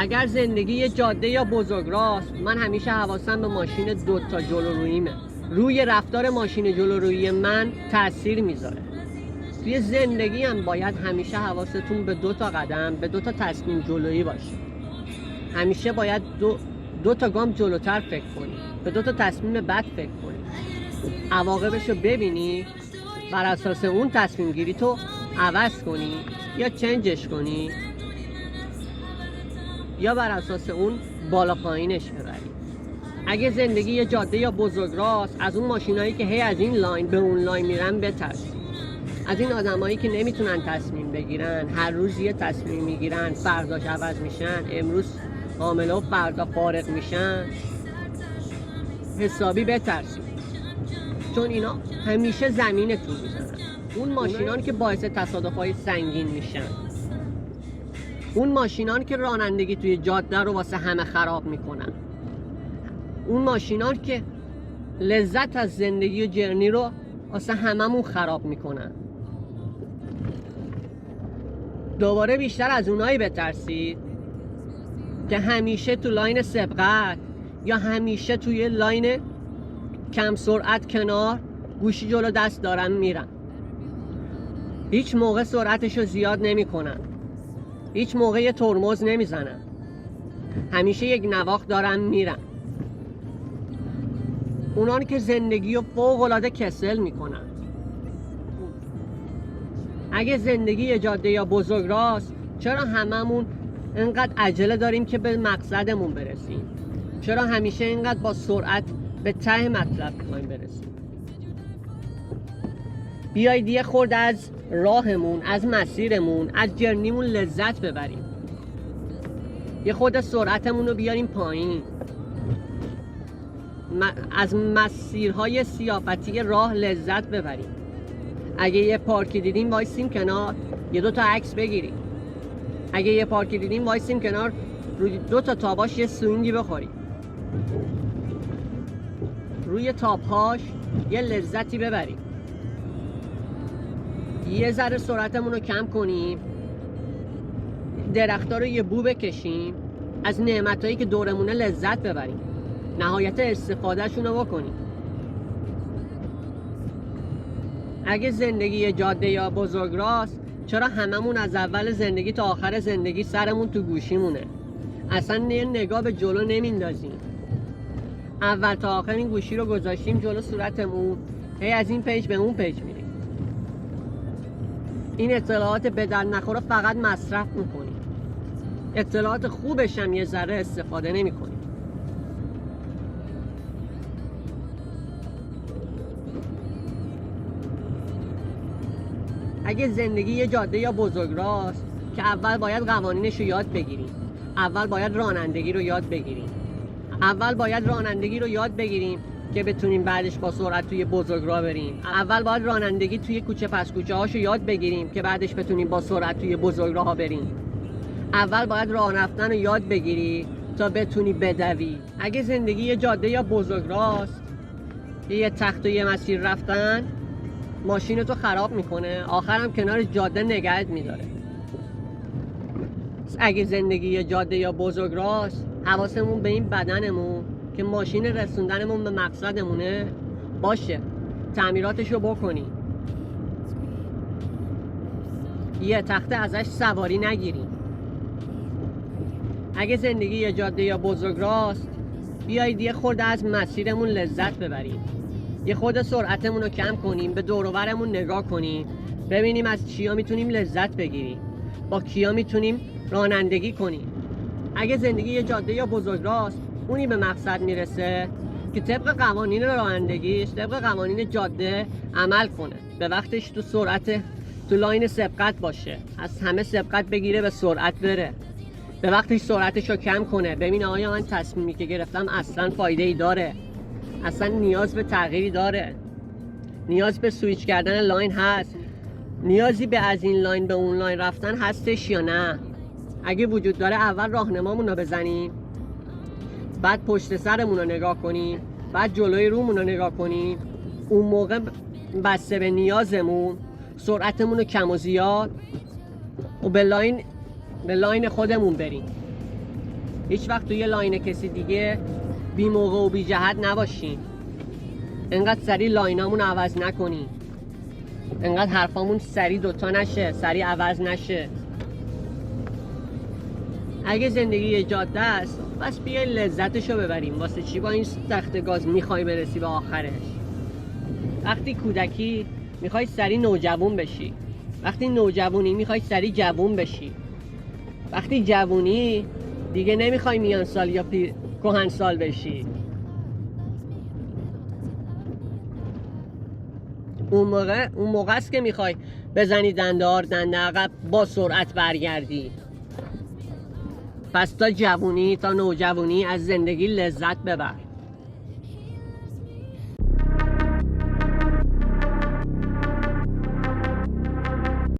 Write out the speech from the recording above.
اگر زندگی یه جاده یا بزرگراست، من همیشه حواسم به ماشین دوتا جلوروییمه. روی رفتار ماشین جلورویی من تأثیر میذاره. توی زندگی هم باید همیشه حواستون به دوتا قدم، به دوتا تصمیم جلویی باشه. همیشه باید دو تا گام جلوتر فکر کنی، به دوتا تصمیم بد فکر کنی، عواقبشو ببینی، بر اساس اون تصمیم گیری تو عوض کنی یا چنجش کنی، یا بر اساس اون بالا پایینش ببری. اگه زندگی یه جاده یا بزرگراست، از اون ماشینایی که هی از این لاین به اون لاین میرن بترسید. از این آدمایی که نمیتونن تصمیم بگیرن، هر روز یه تصمیم میگیرن، فرداش عوض میشن، امروز حامله و فردا فارغ میشن، حسابی بترسید. چون اینا همیشه زمینتون میزنن. اون ماشینان که باعث تصادفای سنگین میشن، اون ماشینان که رانندگی توی جاده رو واسه همه خراب میکنن، اون ماشینان که لذت از زندگی و جرنی رو واسه هممون خراب میکنن. دوباره بیشتر از اونایی بترسید که همیشه تو لاین سبقت یا همیشه توی لاین کم سرعت کنار گوشی جلو دست دارن میرن. هیچ موقع سرعتشو زیاد نمی کنن، هیچ موقع یه ترمز نمیزنن، همیشه یک نواخت دارن میرن. اونان که زندگی رو فوق‌العاده کسل میکنن. اگه زندگی یه جاده یا بزرگراست، چرا هممون اینقدر عجله داریم که به مقصدمون برسیم؟ چرا همیشه اینقدر با سرعت به ته مطلب میخوایم برسیم؟ بیایید یه خورده از راهمون، از مسیرمون، از جرنیمون لذت ببریم. یه خورده سرعتمون رو بیاریم پایین. از مسیرهای سیافتی راه لذت ببریم. اگه یه پارکی دیدیم وایسیم کنار، یه دو تا عکس بگیریم. اگه یه پارکی دیدیم وایسیم کنار، روی دو تا تاباش یه سوینگی بخوریم. روی تابهاش یه لذتی ببریم. یه ذره سرعتمون رو کم کنیم، درخت‌ها رو یه بو بکشیم، از نعمتایی که دورمونه لذت ببریم، نهایت استفادهشون رو بکنیم. اگه زندگی یه جاده یا بزرگراست، چرا هممون از اول زندگی تا آخر زندگی سرمون تو گوشیمونه؟ اصلا یه نگاه به جلو نمیندازیم. اول تا آخر این گوشی رو گذاشتیم جلو صورتمون، هی از این پیج به اون پیج میریم. این اطلاعات به در نخوره فقط مصرف میکنیم. اطلاعات خوبش هم یه ذره استفاده نمیکنیم. اگه زندگی یه جاده یا بزرگراست، که اول باید قوانینش رو یاد بگیریم. اول باید رانندگی رو یاد بگیریم. اول باید رانندگی رو یاد بگیریم که بتونیم بعدش با سرعت توی بزرگراه بریم. اول باید رانندگی توی کوچه پس کوچه هاشو یاد بگیریم که بعدش بتونیم با سرعت توی بزرگراه ها بریم. اول باید راه رفتن رو یاد بگیری تا بتونی بدوی. اگه زندگی یه جاده یا بزرگراست، یه تخت و یه مسیر رفتن ماشینتو خراب میکنه، آخرم کنار جاده نگهت میداره. اگه زندگی یه جاده یا بزرگراست، حواسمون به این بدنمون که ماشین رسوندنمون به مقصدمونه باشه، تعمیراتشو بکنی، یه تخته ازش سواری نگیریم. اگه زندگی یه جاده یا بزرگراست، بیایید یه خورده از مسیرمون لذت ببریم. یه خورده سرعتمون رو کم کنیم، به دور و برمون نگاه کنیم، ببینیم از چیا میتونیم لذت بگیریم، با کیا میتونیم رانندگی کنیم. اگه زندگی یه جاده یا بزرگراست، اونی به مقصد میرسه که طبق قوانین رانندگیش، طبق قوانین جاده عمل کنه، به وقتش تو سرعت تو لاین سبقت باشه، از همه سبقت بگیره، به سرعت بره، به وقتش سرعتش رو کم کنه، ببینه آیا من تصمیمی که گرفتم اصلا فایده ای داره، اصلا نیاز به تغییری داره، نیاز به سویچ کردن لاین هست، نیازی به از این لاین به اون لاین رفتن هستش یا نه. اگه وجود داره اول راهنمامون رو بزنیم، بعد پشت سرمون رو نگاه کنیم، بعد جلوی رومون رو نگاه کنیم، اون موقع بسته به نیازمون سرعتمون رو کم و زیاد و به لاین خودمون بریم. هیچ وقت توی لاین کسی دیگه بی موقع و بی جهت نباشین. انقدر سری لاینامون عوض نکنین، انقدر حرفامون سری دوتا نشه، سری عوض نشه. اگه زندگی یه جاده است بس بیای لذتشو ببریم. واسه چی با این تخت گاز میخوای برسی به آخرش؟ وقتی کودکی میخوای سری نوجوان بشی، وقتی نوجوانی میخوای سری جوون بشی، وقتی جوونی دیگه نمیخوای میان سال یا کهن سال بشی. اون موقع است که میخوای بزنی دنده عقب با سرعت برگردی. پس تا جوونی، تا نوجوانی از زندگی لذت ببر.